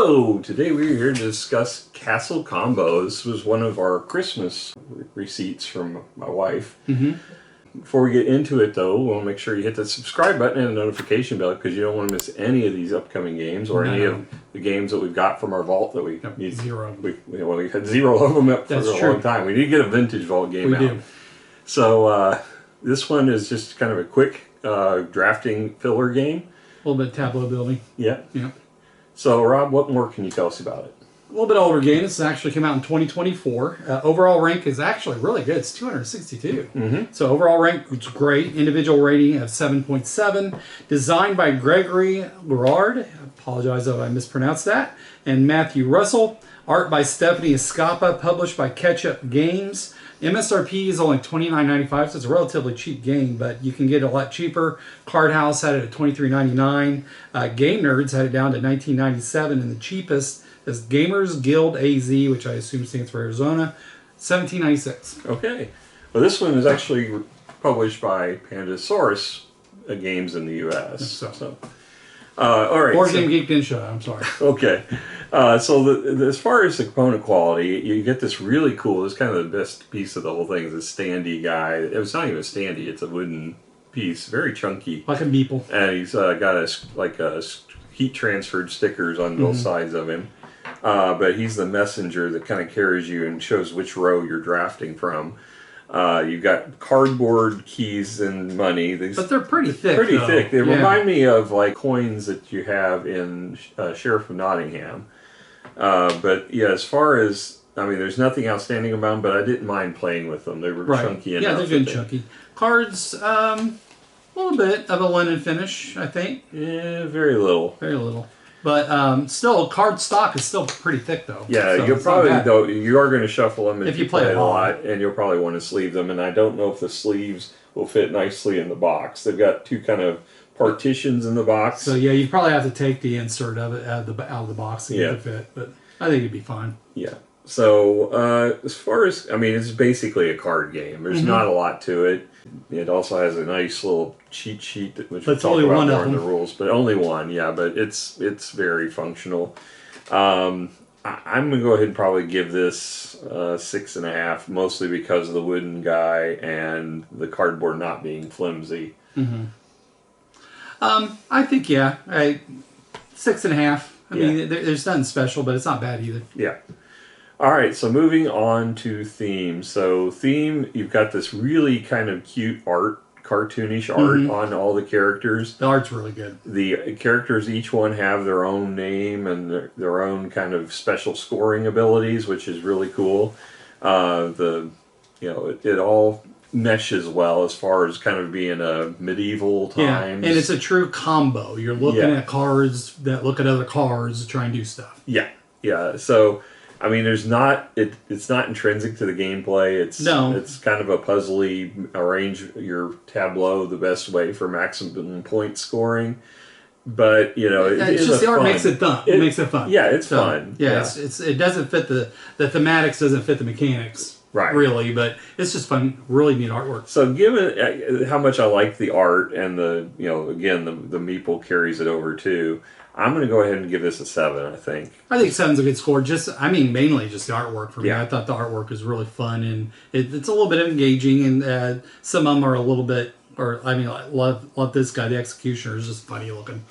Hello! Today we're here to discuss Castle Combo. This was one of our Christmas receipts from my wife. Before we get into it though, we'll make sure you hit the subscribe button and the notification bell because you don't want to miss any of these upcoming games or any of the games that we've got from our vault that we need. Zero. We've had zero of them up for a long time. We need to get a vintage vault game out. We do. So this one is just kind of a quick drafting filler game. A little bit of tableau building. Yeah. So, Rob, what more can you tell us about it? A little bit older game. This actually came out in 2024. Overall rank is actually really good. It's 262. So overall rank is great. Individual rating of 7.7. Designed by Gregory Berard. I apologize if I mispronounced that. And Matthew Russell. Art by Stephanie Escapa. Published by Ketchup Games. MSRP is only $29.95, so it's a relatively cheap game, but you can get it a lot cheaper. Card House had it at $23.99. Game Nerds had it down to $19.97, and the cheapest is Gamers Guild AZ, which I assume stands for Arizona, $17.96. Okay. Well, this one is actually published by Pandasaurus Games in the U.S. All right. Board Game Geek didn't show it, I'm sorry. Okay. As far as the component quality, you get this really cool, this kind of the best piece of the whole thing is a standee guy. It's not even a standee, it's a wooden piece, very chunky. Like a meeple. And he's got a heat transferred stickers on both sides of him. But he's the messenger that kind of carries you and shows which row you're drafting from. You've got cardboard keys and money. But they're pretty thick. They remind me of like coins that you have in Sheriff of Nottingham. But yeah, as far as, I mean, there's nothing outstanding about them, but I didn't mind playing with them. They were chunky enough. Yeah, they're good chunky. Cards, a little bit of a linen finish, I think. Yeah, very little. Very little. But still, card stock is still pretty thick, though. Yeah, so you'll probably, though, you are going to shuffle them if you play it a lot, and you'll probably want to sleeve them. And I don't know if the sleeves will fit nicely in the box. They've got two kind of partitions in the box. So yeah, you probably have to take the insert of it out of the box to get it to fit. But I think it'd be fine. Yeah. So as far as, I mean, it's basically a card game. There's not a lot to it. It also has a nice little cheat sheet, which we'll talk about more in the rules, but only one, yeah. But it's very functional. I'm going to go ahead and probably give this 6.5, mostly because of the wooden guy and the cardboard not being flimsy. I think 6.5. I mean, there's nothing special, but it's not bad either. Yeah. All right, so moving on to theme. So theme, you've got this really kind of cute art, cartoonish art on all the characters. The art's really good. The characters, each one have their own name and their own kind of special scoring abilities, which is really cool. It all meshes well as far as kind of being a medieval times. Yeah, and it's a true combo. You're looking at cards that look at other cards to try and do stuff. Yeah. So, I mean, it's not intrinsic to the gameplay. It's kind of a puzzly, arrange your tableau the best way for maximum point scoring. But it's just the art makes it fun. It makes it fun. Yeah, it's fun. Yeah, it doesn't fit the thematics, doesn't fit the mechanics. Right. Really, but it's just fun, really neat artwork. So given how much I like the art and again, the meeple carries it over too, I'm going to go ahead and give this a 7, I think. I think 7's a good score. Mainly just the artwork for me. I thought the artwork was really fun, and it's a little bit engaging, and some of them are a little bit, I love this guy, the Executioner, is just funny looking.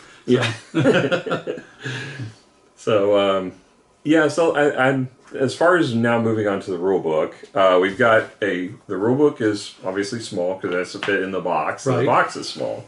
So. So I'm as far as now moving on to the rule book, we've got the rule book is obviously small because it has to fit in the box. Right. The box is small,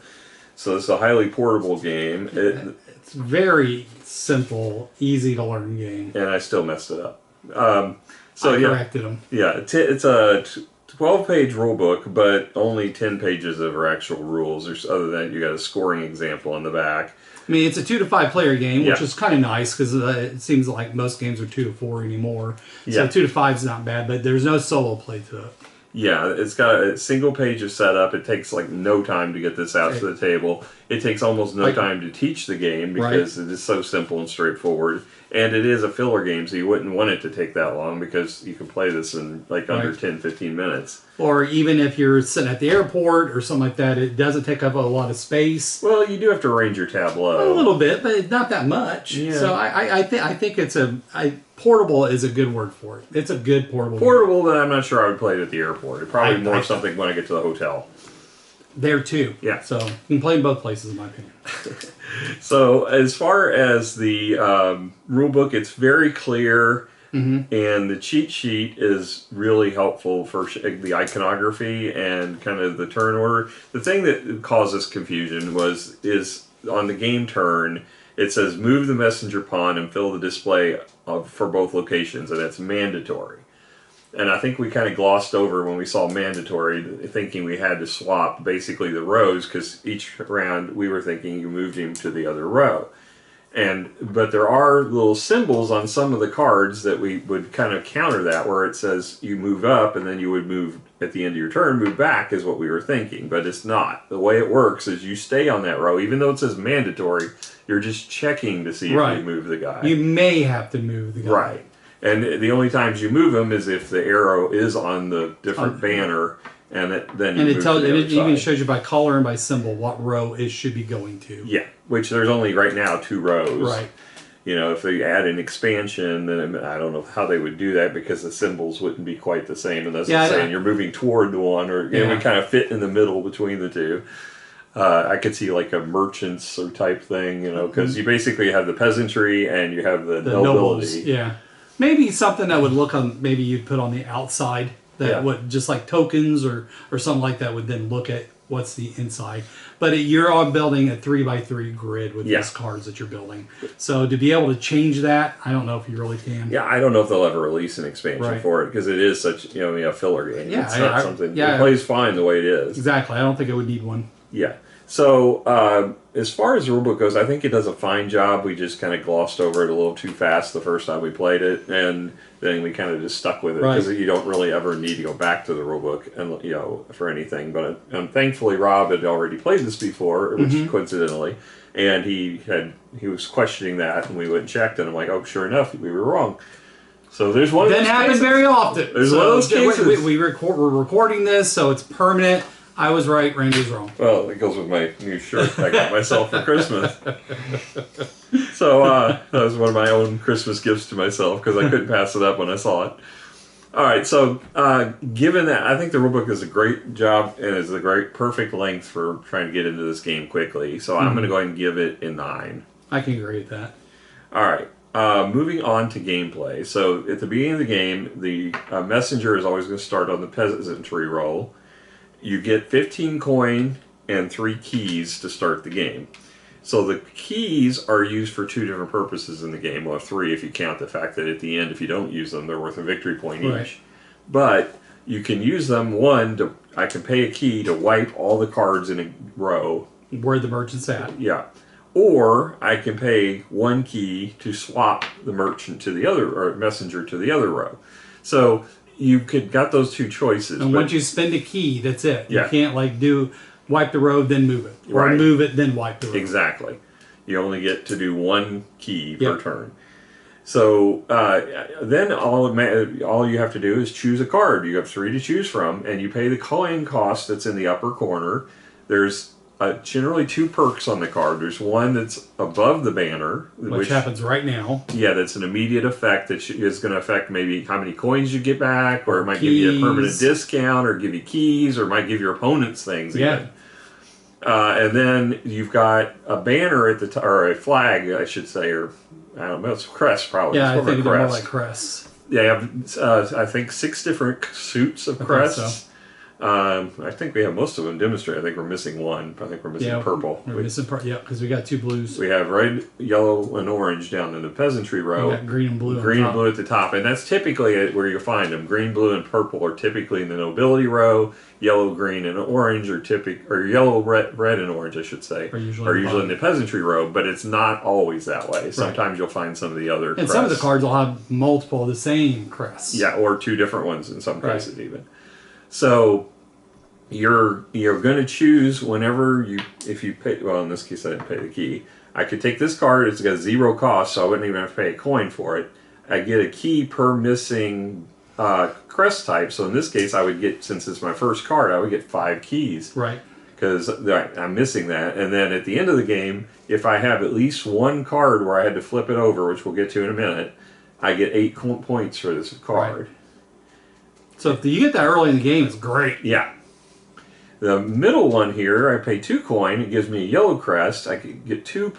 so it's a highly portable game. It's very simple, easy to learn game. And I still messed it up. I corrected them. Yeah, it's a 12-page rule book, but only 10 pages of our actual rules. Other than that, you got a scoring example on the back. I mean, it's a 2 to 5 player game, which is kind of nice because it seems like most games are 2 to 4 anymore. So 2 to 5 is not bad, but there's no solo play to it. Yeah, it's got a single page of setup. It takes like no time to get this out to the table. it takes almost no time to teach the game because it is so simple and straightforward. And it is a filler game, so you wouldn't want it to take that long because you can play this in like under 10, 15 minutes. Or even if you're sitting at the airport or something like that, it doesn't take up a lot of space. Well, you do have to arrange your tableau. A little bit, but not that much. Yeah. So I think it's portable is a good word for it. It's a good portable game. But I'm not sure I would play it at the airport. It'd probably more something when I get to the hotel. There too. Yeah. So you can play in both places, in my opinion. So as far as the rulebook, it's very clear, and the cheat sheet is really helpful for the iconography and kind of the turn order. The thing that causes confusion is on the game turn, it says move the messenger pawn and fill the display for both locations, and it's mandatory. And I think we kind of glossed over when we saw mandatory, thinking we had to swap basically the rows, because each round we were thinking you moved him to the other row. But there are little symbols on some of the cards that we would kind of counter that, where it says you move up and then you would move at the end of your turn, move back is what we were thinking, but it's not. The way it works is you stay on that row, even though it says mandatory, you're just checking to see if you move the guy. You may have to move the guy. Right. And the only times you move them is if the arrow is on the different banner, and then you move to the other it even shows you by color and by symbol what row it should be going to. Yeah, which there's only right now 2 rows. Right. You know, if they add an expansion, then I don't know how they would do that because the symbols wouldn't be quite the same, unless it's saying you're moving toward the one, or we kind of fit in the middle between the two. I could see like a merchants or type thing, because you basically have the peasantry and you have the nobility. Nobles, yeah. Maybe something that would look on, maybe you'd put on the outside that would, just like tokens or something like that, would then look at what's the inside. But you're all building a 3x3 grid with these cards that you're building. So to be able to change that, I don't know if you really can. Yeah, I don't know if they'll ever release an expansion for it, because it is such a filler game. Yeah, it's not something. It plays fine the way it is. Exactly. I don't think it would need one. Yeah. So as far as the rulebook goes, I think it does a fine job. We just kind of glossed over it a little too fast the first time we played it, and then we kind of just stuck with it because you don't really ever need to go back to the rulebook and for anything. But thankfully, Rob had already played this before, which coincidentally, and he was questioning that, and we went and checked, and I'm like, oh, sure enough, we were wrong. So there's one. That happens very often. There's one of those cases. We're recording this, so it's permanent. I was right, Randy was wrong. Well, it goes with my new shirt I got myself for Christmas. So that was one of my own Christmas gifts to myself, because I couldn't pass it up when I saw it. All right, so given that, I think the rulebook does a great job and is a great, perfect length for trying to get into this game quickly. So I'm going to go ahead and give it a 9. I can agree with that. All right. Moving on to gameplay. So at the beginning of the game, the messenger is always going to start on the peasantry roll. You get 15 coin and 3 keys to start the game. So the keys are used for 2 different purposes in the game. Well, 3 if you count the fact that at the end, if you don't use them, they're worth a victory point each. But you can use them, I can pay a key to wipe all the cards in a row. Where the merchant's at. Yeah. Or I can pay 1 key to swap the merchant to the other, or messenger to the other row. So you got those 2 choices. And once you spend a key, that's it. You can't wipe the row, then move it. Or move it, then wipe the row. Exactly. You only get to do 1 key per turn. So then all you have to do is choose a card. You have 3 to choose from, and you pay the coin cost that's in the upper corner. There's generally 2 perks on the card. There's one that's above the banner, which happens right now. Yeah, that's an immediate effect that is going to affect maybe how many coins you get back, or it might give you a permanent discount, or give you keys, or it might give your opponents things. Even. And then you've got a banner at the top, or a flag, I should say, or I don't know, it's a crest probably. Yeah, I think they're more like crests. Yeah, you have I think 6 different suits of crests. I think we have most of them demonstrated. I think we're missing one. I think we're missing purple. We're missing purple. Yeah, because we got 2 blues. We have red, yellow, and orange down in the peasantry row. We got green and blue. Green and blue at the top, and that's typically where you find them. Green, blue, and purple are typically in the nobility row. Yellow, green, and orange are or yellow, red, and orange, I should say, are usually in the peasantry row. But it's not always that way. Sometimes you'll find some of the other. And some of the cards will have multiple of the same crests. Yeah, or 2 different ones in some cases even. So you're going to choose whenever if you pay. Well, in this case, I didn't pay the key. I could take this card. It's got 0 cost, so I wouldn't even have to pay a coin for it. I get a key per missing crest type. So in this case, I would get, since it's my first card, I would get 5 keys. Right. Because I'm missing that. And then at the end of the game, if I have at least one card where I had to flip it over, which we'll get to in a minute, I get 8 points for this card. Right. So if you get that early in the game, it's great. Yeah. The middle one here, I pay 2 coin. It gives me a yellow crest. I can get 2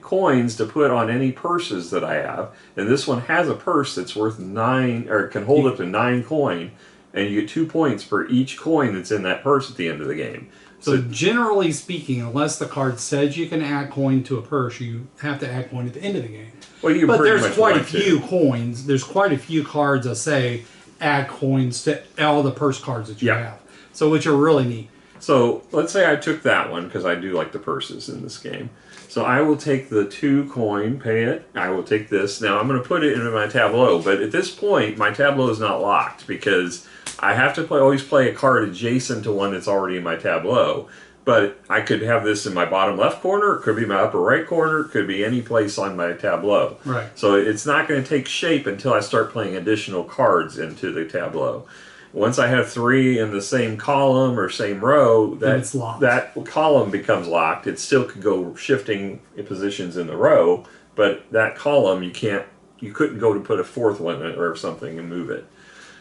coins to put on any purses that I have. And this one has a purse that's worth 9, or can hold up to 9 coin. And you get 2 points for each coin that's in that purse at the end of the game. So generally speaking, unless the card says you can add coin to a purse, you have to add coin at the end of the game. Well, you but there's quite a few coins. There's quite a few cards that say add coins to all the purse cards that you have. So which are really neat. So let's say I took that one because I do like the purses in this game. So I will take the 2 coin, pay it. I will take this. Now I'm going to put it into my tableau. But at this point, my tableau is not locked because I have to always play a card adjacent to one that's already in my tableau. But I could have this in my bottom left corner. It could be my upper right corner. It could be any place on my tableau. Right. So it's not going to take shape until I start playing additional cards into the tableau. Once I have 3 in the same column or same row, that column becomes locked. It still could go shifting positions in the row, but that column you couldn't go to put a 4th one in it or something and move it.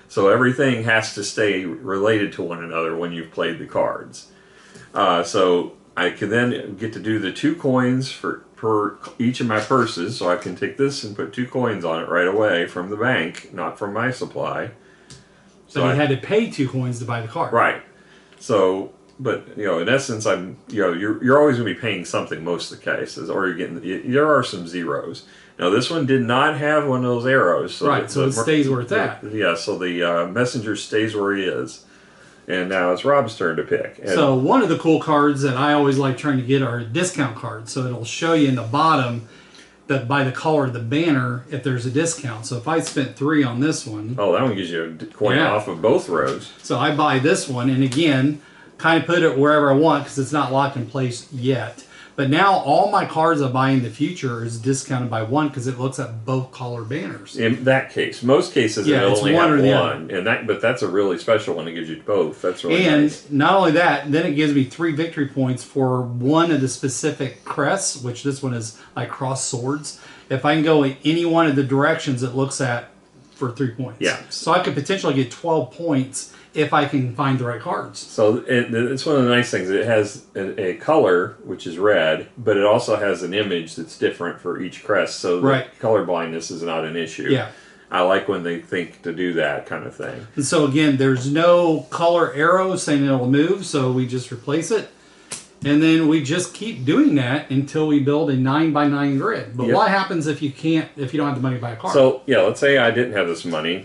So everything has to stay related to one another when you've played the cards. So I can then get to do the 2 coins per each of my purses. So I can take this and put 2 coins on it right away from the bank, not from my supply. So you had to pay 2 coins to buy the card. Right. So, but in essence, you're always going to be paying something most of the cases, or you're getting. There are some zeros. Now this one did not have one of those arrows. So right. So it stays where it's at. Yeah. So the messenger stays where he is. And now it's Rob's turn to pick. And so one of the cool cards that I always like trying to get are discount cards. So it'll show you in the bottom that by the color of the banner if there's a discount. So if I spent 3 on this one. Oh, that one gives you a coin off of both rows. So I buy this one, and again, kind of put it wherever I want because it's not locked in place yet. But now all my cards I buy in the future is discounted by 1 because it looks at both color banners. In that case, most cases it only have one, but that's a really special one that gives you both. That's really nice. And not only that, then it gives me 3 victory points for one of the specific crests, which this one is like cross swords. If I can go in any one of the directions it looks at for 3 points. Yeah. So I could potentially get 12 points if I can find the right cards. So it's one of the nice things. It has a color, which is red, but it also has an image that's different for each crest, so color blindness is not an issue. Yeah. I like when they think to do that kind of thing. And so again, there's no color arrow saying it'll move, so we just replace it. And then we just keep doing that until we build a 9x9 grid. But what happens if you don't have the money to buy a card? So, let's say I didn't have this money.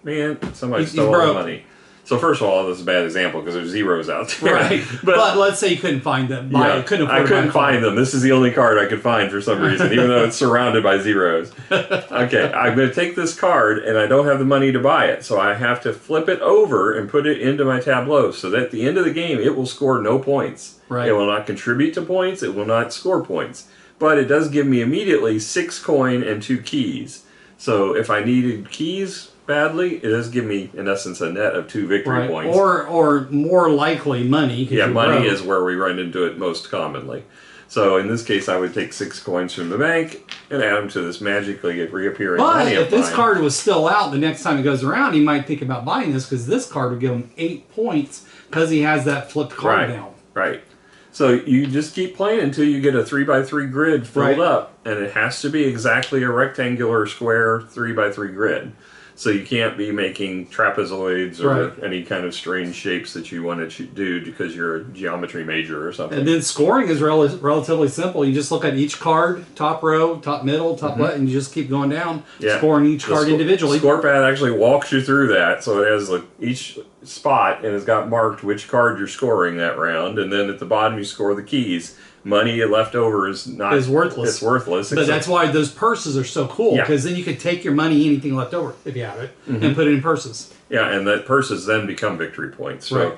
Man, somebody stole all the money. So first of all, this is a bad example because there's zeros out there. Right. But let's say you couldn't find them. I couldn't find them. This is the only card I could find for some reason, even though it's surrounded by zeros. Okay, I'm going to take this card, and I don't have the money to buy it. So I have to flip it over and put it into my tableau so that at the end of the game, it will score no points. Right. It will not contribute to points. It will not score points. But it does give me immediately 6 coin and 2 keys. So if I needed keys badly, it does give me, in essence, a net of 2 victory points. Or more likely money. Yeah, money is where we run into it most commonly. So in this case, I would take 6 coins from the bank and add them to this magically reappearing money. But if this card was still out the next time it goes around, he might think about buying this because this card would give him 8 points because he has that flipped card down. Right. So you just keep playing until you get a 3x3 grid filled up, and it has to be exactly a rectangular square 3x3 grid. So you can't be making trapezoids or any kind of strange shapes that you want to do because you're a geometry major or something. And then scoring is relatively simple. You just look at each card, top row, top middle, top left, and you just keep going down, scoring each card individually. The score pad actually walks you through that. So it has each spot, and it's got marked which card you're scoring that round. And then at the bottom, you score the keys. Money left over is worthless. It's worthless. But that's why those purses are so cool, because then you can take your money, anything left over, if you have it, and put it in purses. Yeah, and that purses then become victory points. Right.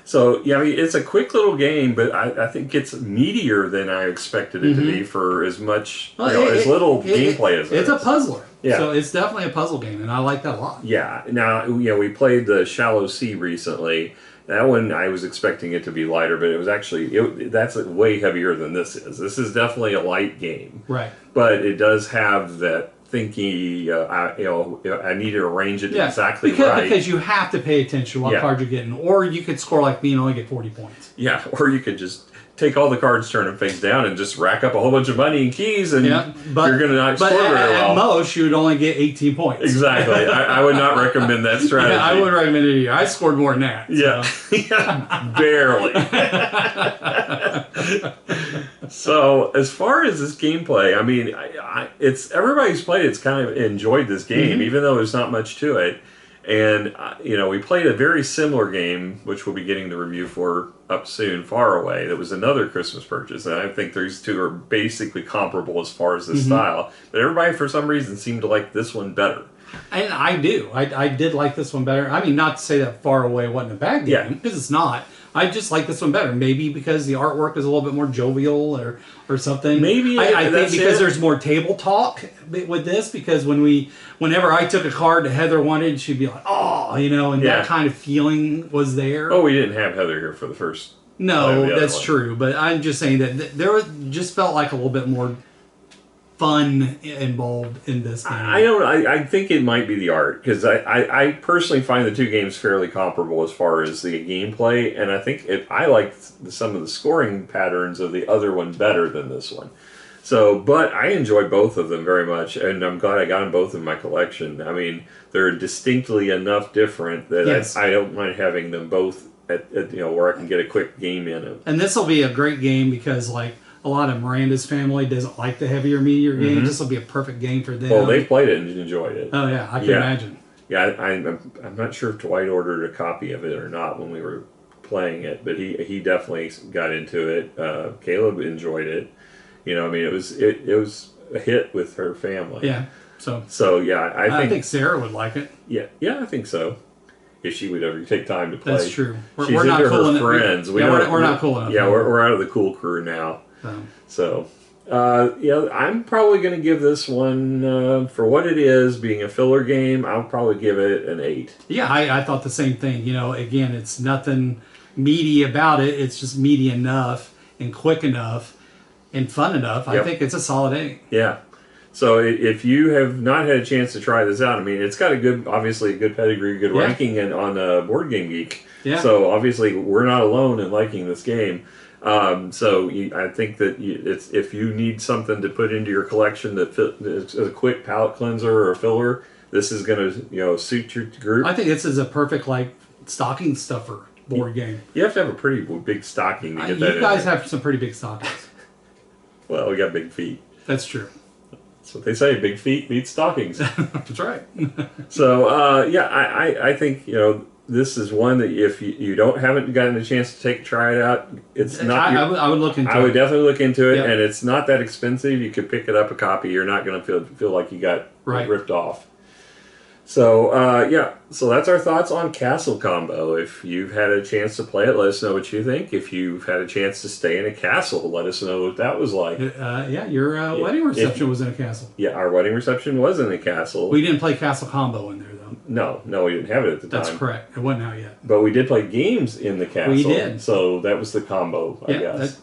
So, yeah, I mean, it's a quick little game, but I think it's meatier than I expected it to be for as much, as little gameplay as it is. It's a puzzler. Yeah. So it's definitely a puzzle game, and I like that a lot. Yeah. Now, we played the Shallow Sea recently. That one, I was expecting it to be lighter, but it was actually, that's way heavier than this is. This is definitely a light game. Right. But it does have that thinky, I need to arrange it exactly right. Because you have to pay attention to what card you're getting, or you could score like me and only get 40 points. Yeah, or you could just take all the cards, turn them face down, and just rack up a whole bunch of money and keys, and you're going to not score very well. At most, you would only get 18 points. Exactly. I would not recommend that strategy. I wouldn't recommend it either. I scored more than that. Yeah, barely. So, as far as this gameplay, I mean, it's everybody's played it's kind of enjoyed this game, even though there's not much to it. And, we played a very similar game, which we'll be getting the review for up soon, Far Away. That was another Christmas purchase. And I think these two are basically comparable as far as the style. But everybody, for some reason, seemed to like this one better. And I do. I did like this one better. I mean, not to say that Far Away wasn't a bad game, because it's not. I just like this one better. Maybe because the artwork is a little bit more jovial or something. Maybe I think because there's more table talk with this. Because whenever I took a card that Heather wanted, she'd be like, "Oh," and that kind of feeling was there. Oh, we didn't have Heather here for the first. No, that's true. But I'm just saying that there just felt like a little bit more fun involved in this game. I think it might be the art, because I personally find the two games fairly comparable as far as the gameplay, and I think I like some of the scoring patterns of the other one better than this one. So, but I enjoy both of them very much, and I'm glad I got them both in my collection. I mean, they're distinctly enough different that I don't mind having them both at where I can get a quick game in it. And this will be a great game because, like, a lot of Miranda's family doesn't like the heavier, meatier games. This will be a perfect game for them. Well, they played it and enjoyed it. Oh, yeah, I can imagine. Yeah, I'm not sure if Dwight ordered a copy of it or not when we were playing it, but he definitely got into it. Caleb enjoyed it. I mean, it was a hit with her family. Yeah. So yeah, I think Sarah would like it. Yeah, I think so. If she would ever take time to play. That's true. She's not into her friends. We're not cool enough. Yeah, we're out of the cool crew now. So, I'm probably going to give this one, for what it is, being a filler game, I'll probably give it an 8. Yeah, I thought the same thing. Again, it's nothing meaty about it. It's just meaty enough and quick enough and fun enough. I think it's a solid 8. Yeah. So if you have not had a chance to try this out, I mean, it's got obviously a good pedigree, good ranking on Board Game Geek. Yeah. So obviously we're not alone in liking this game. So I think that if you need something to put into your collection that is a quick palate cleanser or a filler, this is going to suit your group. I think this is a perfect stocking stuffer board game. You have to have a pretty big stocking to get that in. You guys have some pretty big stockings. Well, we got big feet. That's true. That's what they say. Big feet beat stockings. That's right. So I think this is one that if you haven't gotten a chance to try it out, it's not. I would look into it. I would definitely look into it, and it's not that expensive. You could pick it up a copy. You're not going to feel like you got ripped off. So so that's our thoughts on Castle Combo. If you've had a chance to play it, let us know what you think. If you've had a chance to stay in a castle, let us know what that was like. Your wedding reception was in a castle. Yeah, our wedding reception was in a castle. We didn't play Castle Combo in there, though. No, we didn't have it at the time. That's correct. It wasn't out yet. But we did play games in the castle. We did. So that was the combo, I guess.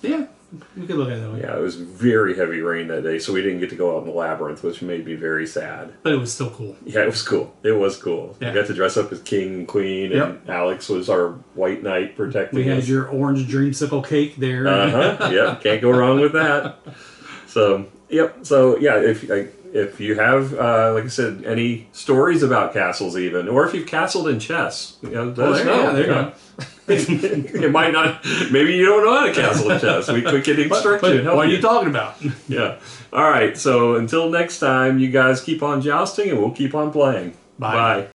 We could look at it that way. Yeah, it was very heavy rain that day, so we didn't get to go out in the labyrinth, which made me very sad. But it was still cool. Yeah, it was cool. It was cool. Yeah. We got to dress up as king and queen, and Alex was our white knight protecting us. We had your orange dreamsicle cake there. Yep, can't go wrong with that. So, if you have, like I said, any stories about castles even, or if you've castled in chess, let us know. Yeah, there you go. It might not, maybe you don't know how to castle in chess. We can instruct you. What are you talking about? Yeah. All right, so until next time, you guys keep on jousting and we'll keep on playing. Bye.